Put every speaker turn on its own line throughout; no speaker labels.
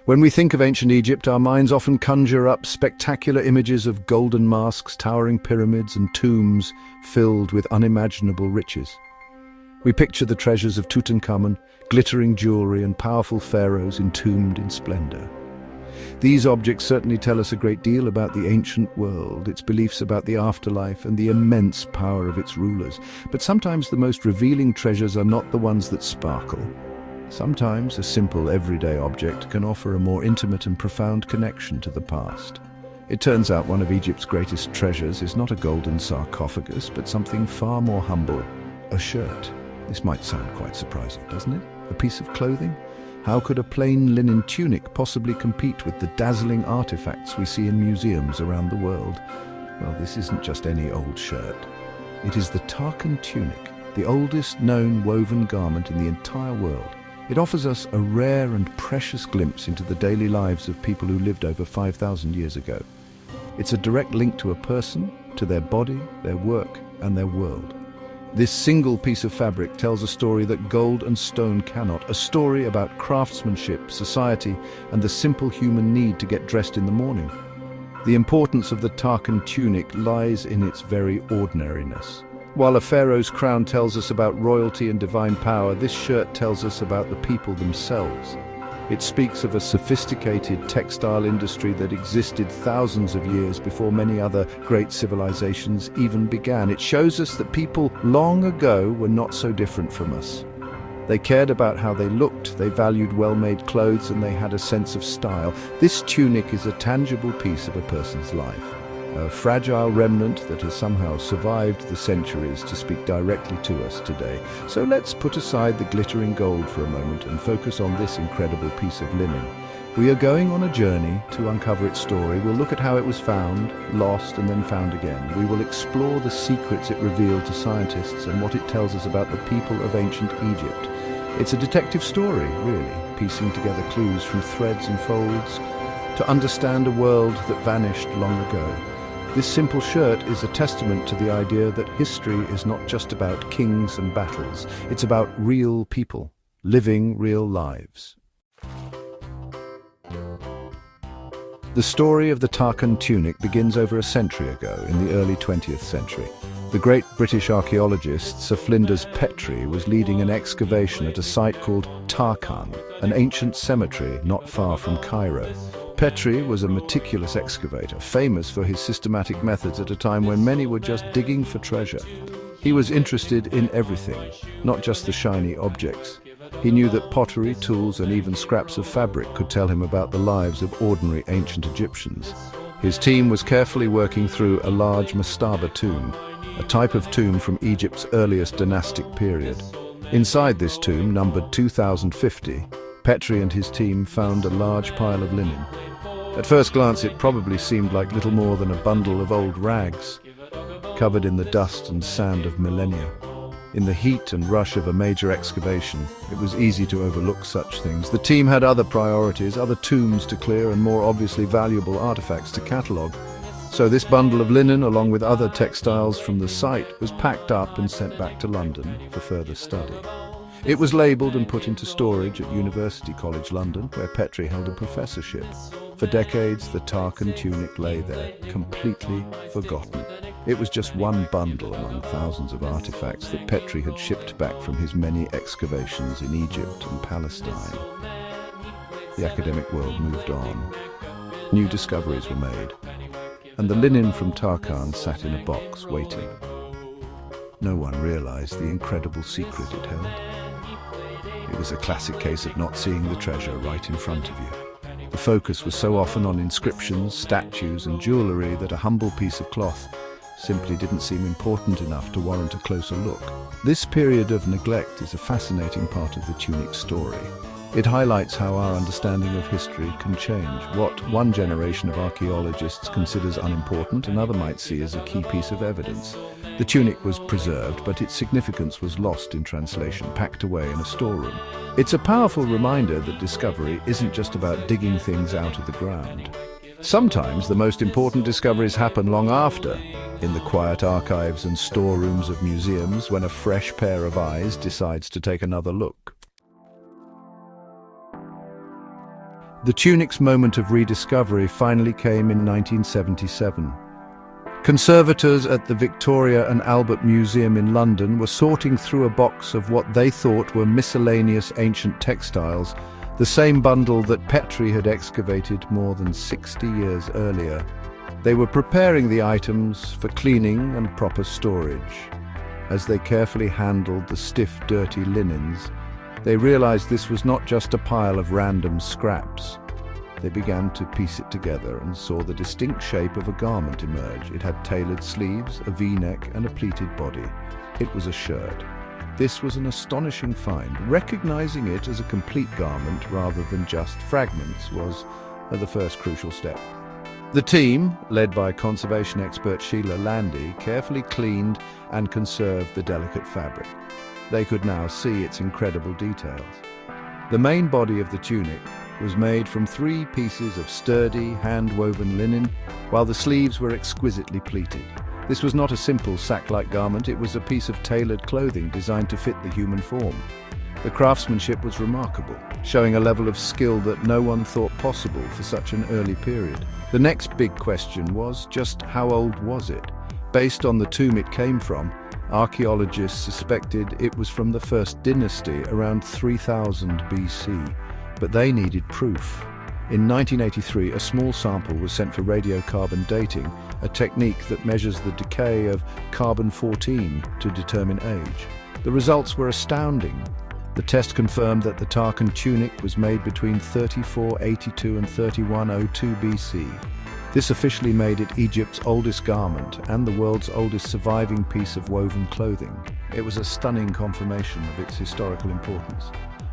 When we think of ancient Egypt, our minds often conjure up spectacular images of golden masks, towering pyramids, and tombs filled with unimaginable riches. We picture the treasures of Tutankhamun, glittering jewelry, and powerful pharaohs entombed in splendor. These objects certainly tell us a great deal about the ancient world, its beliefs about the afterlife, and the immense power of its rulers. But sometimes the most revealing treasures are not the ones that sparkle. Sometimes a simple, everyday object can offer a more intimate and profound connection to the past. It turns out one of Egypt's greatest treasures is not a golden sarcophagus, but something far more humble: a shirt. This might sound quite surprising, doesn't it? A piece of clothing? How could a plain linen tunic possibly compete with the dazzling artifacts we see in museums around the world? Well, this isn't just any old shirt. It is the Tarkan tunic, the oldest known woven garment in the entire world. It offers us a rare and precious glimpse into the daily lives of people who lived over 5,000 years ago. It's a direct link to a person, to their body, their work, and their world. This single piece of fabric tells a story that gold and stone cannot, a story about craftsmanship, society, and the simple human need to get dressed in the morning. The importance of the Tarkan tunic lies in its very ordinariness. While a pharaoh's crown tells us about royalty and divine power, this shirt tells us about the people themselves. It speaks of a sophisticated textile industry that existed thousands of years before many other great civilizations even began. It shows us that people long ago were not so different from us. They cared about how they looked, they valued well-made clothes, and they had a sense of style. This tunic is a tangible piece of a person's life, a fragile remnant that has somehow survived the centuries to speak directly to us today. So let's put aside the glittering gold for a moment and focus on this incredible piece of linen. We are going on a journey to uncover its story. We'll look at how it was found, lost, and then found again. We will explore the secrets it revealed to scientists and what it tells us about the people of ancient Egypt. It's a detective story, really, piecing together clues from threads and folds to understand a world that vanished long ago. This simple shirt is a testament to the idea that history is not just about kings and battles. It's about real people, living real lives. The story of the Tarkan tunic begins over a century ago, in the early 20th century. The great British archaeologist Sir Flinders Petrie was leading an excavation at a site called Tarkan, an ancient cemetery not far from Cairo. Petrie was a meticulous excavator, famous for his systematic methods at a time when many were just digging for treasure. He was interested in everything, not just the shiny objects. He knew that pottery, tools, and even scraps of fabric could tell him about the lives of ordinary ancient Egyptians. His team was carefully working through a large mastaba tomb, a type of tomb from Egypt's earliest dynastic period. Inside this tomb, numbered 2050, Petrie and his team found a large pile of linen. At first glance, it probably seemed like little more than a bundle of old rags, covered in the dust and sand of millennia. In the heat and rush of a major excavation, it was easy to overlook such things. The team had other priorities, other tombs to clear, and more obviously valuable artifacts to catalogue. So this bundle of linen, along with other textiles from the site, was packed up and sent back to London for further study. It was labelled and put into storage at University College London, where Petrie held a professorship. For decades, the Tarkan tunic lay there, completely forgotten. It was just one bundle among thousands of artifacts that Petrie had shipped back from his many excavations in Egypt and Palestine. The academic world moved on. New discoveries were made, and the linen from Tarkan sat in a box, waiting. No one realized the incredible secret it held. It was a classic case of not seeing the treasure right in front of you. The focus was so often on inscriptions, statues, and jewellery that a humble piece of cloth simply didn't seem important enough to warrant a closer look. This period of neglect is a fascinating part of the tunic's story. It highlights how our understanding of history can change. What one generation of archaeologists considers unimportant, another might see as a key piece of evidence. The tunic was preserved, but its significance was lost in translation, packed away in a storeroom. It's a powerful reminder that discovery isn't just about digging things out of the ground. Sometimes the most important discoveries happen long after, in the quiet archives and storerooms of museums, when a fresh pair of eyes decides to take another look. The tunic's moment of rediscovery finally came in 1977. Conservators at the Victoria and Albert Museum in London were sorting through a box of what they thought were miscellaneous ancient textiles, the same bundle that Petrie had excavated more than 60 years earlier. They were preparing the items for cleaning and proper storage. As they carefully handled the stiff, dirty linens, they realized this was not just a pile of random scraps. They began to piece it together and saw the distinct shape of a garment emerge. It had tailored sleeves, a V-neck, and a pleated body. It was a shirt. This was an astonishing find. Recognizing it as a complete garment rather than just fragments was the first crucial step. The team, led by conservation expert Sheila Landy, carefully cleaned and conserved the delicate fabric. They could now see its incredible details. The main body of the tunic was made from 3 pieces of sturdy, hand-woven linen, while the sleeves were exquisitely pleated. This was not a simple sack-like garment, it was a piece of tailored clothing designed to fit the human form. The craftsmanship was remarkable, showing a level of skill that no one thought possible for such an early period. The next big question was just how old was it? Based on the tomb it came from, archaeologists suspected it was from the First Dynasty around 3000 BC, but they needed proof. In 1983, a small sample was sent for radiocarbon dating, a technique that measures the decay of carbon-14 to determine age. The results were astounding. The test confirmed that the Tarkan tunic was made between 3482 and 3102 BC. This officially made it Egypt's oldest garment and the world's oldest surviving piece of woven clothing. It was a stunning confirmation of its historical importance.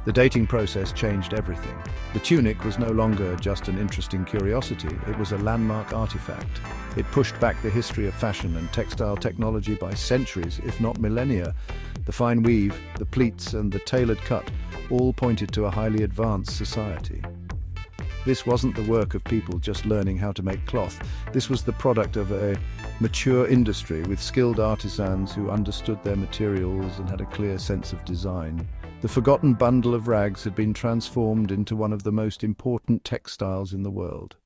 The dating process changed everything. The tunic was no longer just an interesting curiosity, it was a landmark artifact. It pushed back the history of fashion and textile technology by centuries, if not millennia. The fine weave, the pleats, and the tailored cut all pointed to a highly advanced society. This wasn't the work of people just learning how to make cloth. This was the product of a mature industry with skilled artisans who understood their materials and had a clear sense of design. The forgotten bundle of rags had been transformed into one of the most important textiles in the world.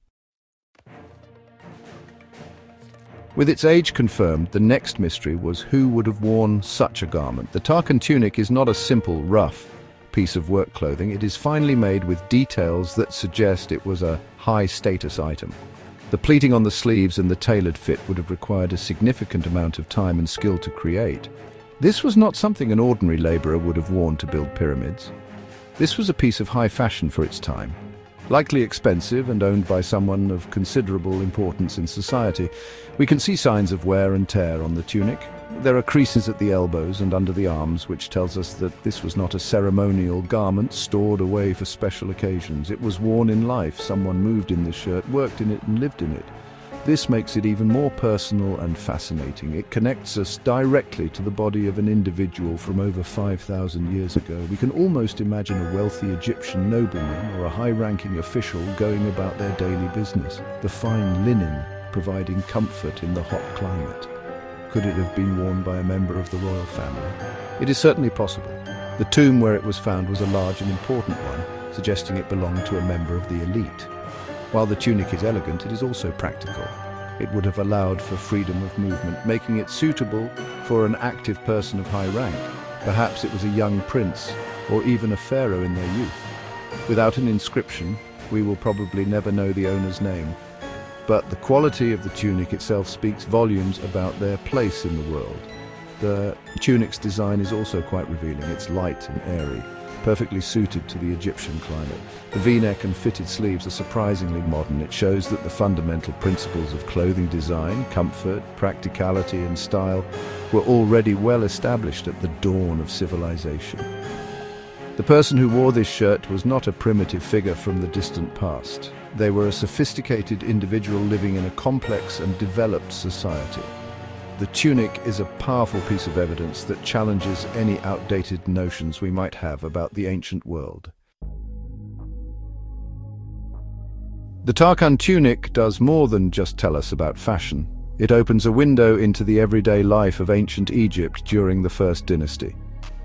With its age confirmed, the next mystery was who would have worn such a garment. The Tarkan tunic is not a simple, rough piece of work clothing. It is finely made with details that suggest it was a high-status item. The pleating on the sleeves and the tailored fit would have required a significant amount of time and skill to create. This was not something an ordinary laborer would have worn to build pyramids. This was a piece of high fashion for its time, likely expensive and owned by someone of considerable importance in society. We can see signs of wear and tear on the tunic. There are creases at the elbows and under the arms, which tells us that this was not a ceremonial garment stored away for special occasions. It was worn in life. Someone moved in this shirt, worked in it, and lived in it. This makes it even more personal and fascinating. It connects us directly to the body of an individual from over 5,000 years ago. We can almost imagine a wealthy Egyptian nobleman or a high-ranking official going about their daily business. The fine linen providing comfort in the hot climate. Could it have been worn by a member of the royal family? It is certainly possible. The tomb where it was found was a large and important one, suggesting it belonged to a member of the elite. While the tunic is elegant, it is also practical. It would have allowed for freedom of movement, making it suitable for an active person of high rank. Perhaps it was a young prince, or even a pharaoh in their youth. Without an inscription, we will probably never know the owner's name. But the quality of the tunic itself speaks volumes about their place in the world. The tunic's design is also quite revealing. It's light and airy, perfectly suited to the Egyptian climate. The V-neck and fitted sleeves are surprisingly modern. It shows that the fundamental principles of clothing design, comfort, practicality, and style were already well established at the dawn of civilization. The person who wore this shirt was not a primitive figure from the distant past. They were a sophisticated individual living in a complex and developed society. The tunic is a powerful piece of evidence that challenges any outdated notions we might have about the ancient world. The Tarkan tunic does more than just tell us about fashion. It opens a window into the everyday life of ancient Egypt during the First Dynasty.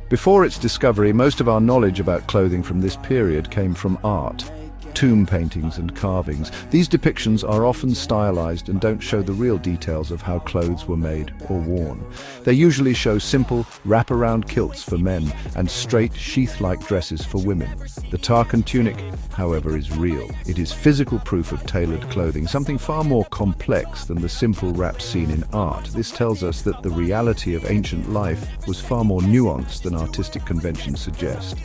Before its discovery, most of our knowledge about clothing from this period came from art. tomb paintings and carvings. These depictions are often stylized and don't show the real details of how clothes were made or worn. They usually show simple, wrap-around kilts for men and straight, sheath-like dresses for women. The Tarkan tunic, however, is real. It is physical proof of tailored clothing, something far more complex than the simple wraps seen in art. This tells us that the reality of ancient life was far more nuanced than artistic conventions suggest.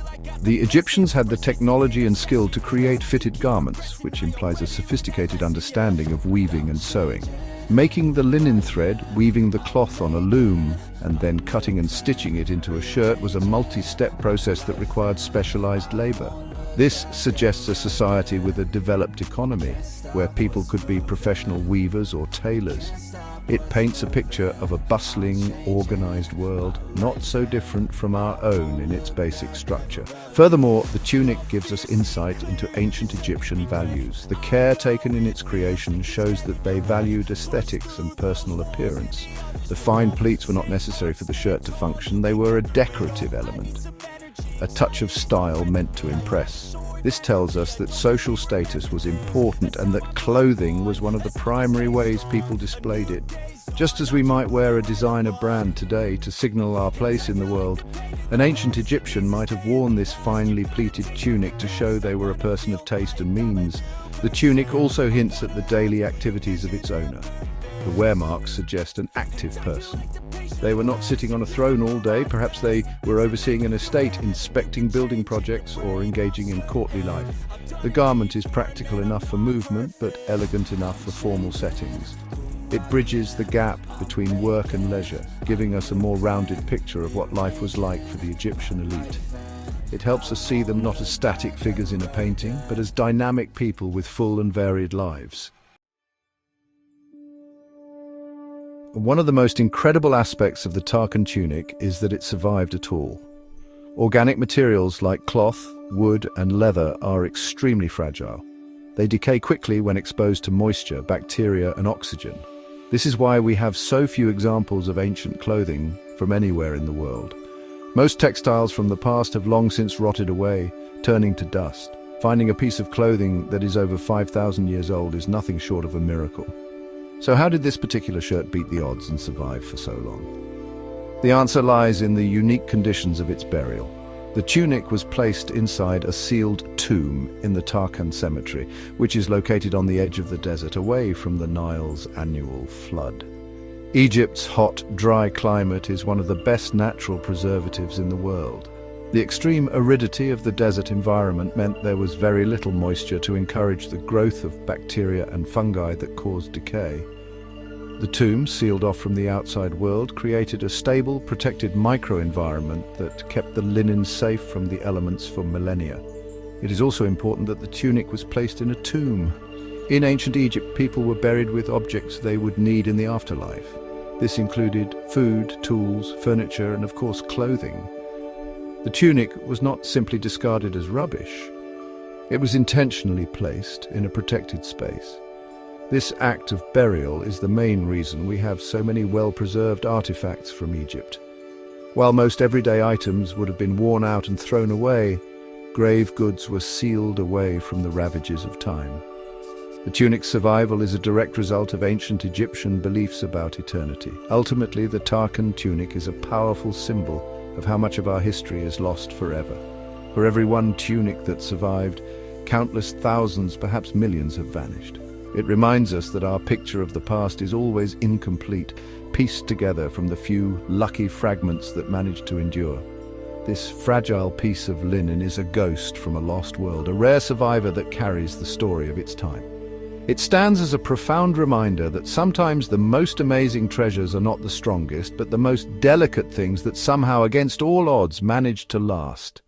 The Egyptians had the technology and skill to create fitted garments, which implies a sophisticated understanding of weaving and sewing. Making the linen thread, weaving the cloth on a loom, and then cutting and stitching it into a shirt was a multi-step process that required specialized labor. This suggests a society with a developed economy, where people could be professional weavers or tailors. It paints a picture of a bustling, organized world, not so different from our own in its basic structure. Furthermore, the tunic gives us insight into ancient Egyptian values. The care taken in its creation shows that they valued aesthetics and personal appearance. The fine pleats were not necessary for the shirt to function, they were a decorative element, a touch of style meant to impress. This tells us that social status was important and that clothing was one of the primary ways people displayed it. Just as we might wear a designer brand today to signal our place in the world, an ancient Egyptian might have worn this finely pleated tunic to show they were a person of taste and means. The tunic also hints at the daily activities of its owner. The wear marks suggest an active person. They were not sitting on a throne all day, perhaps they were overseeing an estate, inspecting building projects, or engaging in courtly life. The garment is practical enough for movement, but elegant enough for formal settings. It bridges the gap between work and leisure, giving us a more rounded picture of what life was like for the Egyptian elite. It helps us see them not as static figures in a painting, but as dynamic people with full and varied lives. One of the most incredible aspects of the Tarkan tunic is that it survived at all. Organic materials like cloth, wood, and leather are extremely fragile. They decay quickly when exposed to moisture, bacteria, and oxygen. This is why we have so few examples of ancient clothing from anywhere in the world. Most textiles from the past have long since rotted away, turning to dust. Finding a piece of clothing that is over 5,000 years old is nothing short of a miracle. So how did this particular shirt beat the odds and survive for so long? The answer lies in the unique conditions of its burial. The tunic was placed inside a sealed tomb in the Tarkan cemetery, which is located on the edge of the desert, away from the Nile's annual flood. Egypt's hot, dry climate is one of the best natural preservatives in the world. The extreme aridity of the desert environment meant there was very little moisture to encourage the growth of bacteria and fungi that caused decay. The tomb, sealed off from the outside world, created a stable, protected microenvironment that kept the linen safe from the elements for millennia. It is also important that the tunic was placed in a tomb. In ancient Egypt, people were buried with objects they would need in the afterlife. This included food, tools, furniture, and of course clothing. The tunic was not simply discarded as rubbish. It was intentionally placed in a protected space. This act of burial is the main reason we have so many well-preserved artifacts from Egypt. While most everyday items would have been worn out and thrown away, grave goods were sealed away from the ravages of time. The tunic's survival is a direct result of ancient Egyptian beliefs about eternity. Ultimately, the Tarkan tunic is a powerful symbol of how much of our history is lost forever. For every one tunic that survived, countless thousands, perhaps millions, have vanished. It reminds us that our picture of the past is always incomplete, pieced together from the few lucky fragments that managed to endure. This fragile piece of linen is a ghost from a lost world, a rare survivor that carries the story of its time. It stands as a profound reminder that sometimes the most amazing treasures are not the strongest, but the most delicate things that somehow, against all odds, manage to last.